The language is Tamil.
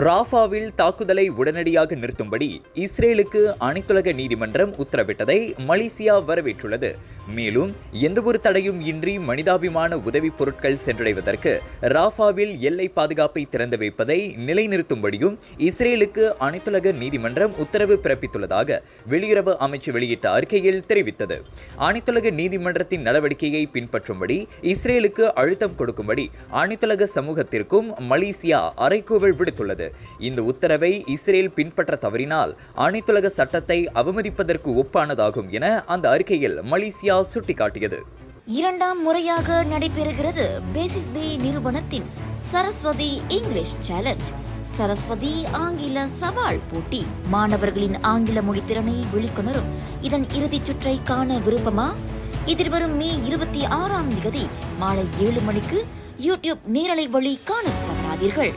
ராஃபாவில் தாக்குதலை உடனடியாக நிறுத்தும்படி இஸ்ரேலுக்கு அனைத்துலக நீதிமன்றம் உத்தரவிட்டதை மலேசியா வரவேற்றுள்ளது. மேலும் எந்தவொரு தடையும் இன்றி மனிதாபிமான உதவிப் பொருட்கள் சென்றடைவதற்கு ராஃபாவில் எல்லை பாதுகாப்பை திறந்து வைப்பதை நிலைநிறுத்தும்படியும் இஸ்ரேலுக்கு அனைத்துலக நீதிமன்றம் உத்தரவு பிறப்பித்துள்ளதாக வெளியுறவு அமைச்சு வெளியிட்ட அறிக்கையில் தெரிவித்தது. அனைத்துலக நீதிமன்றத்தின் நடவடிக்கையை பின்பற்றும்படி இஸ்ரேலுக்கு அழுத்தம் கொடுக்கும்படி அனைத்துலக சமூகத்திற்கும் மலேசியா அறைகூவல் விடுத்துள்ளது. இந்த உத்தரவை இஸ்ரேல் பின்பற்ற தவறினால் அனைத்துலக சட்டத்தை அவமதிப்பதற்கு ஒப்பானதாகும் என அந்த அறிக்கையில் மலேசியா சுட்டிக்காட்டியது. இரண்டாம் முறையாக நடைபெறுகிறது பேசிஸ் பே நிறுவனத்தின் சரஸ்வதி இங்கிலீஷ் சேலஞ்ச். சரஸ்வதி ஆங்கில சவால் போட்டி மாணவர்களின் ஆங்கில மொழி திறனை வெளிக்கொணரும் இதன் இறுதிச் சுற்றை காண விருப்பமா? எதிர்வரும் மே 26 மாலை 7 மணிக்கு யூடியூப் நேரலை வழி காண தவறாதீர்கள்.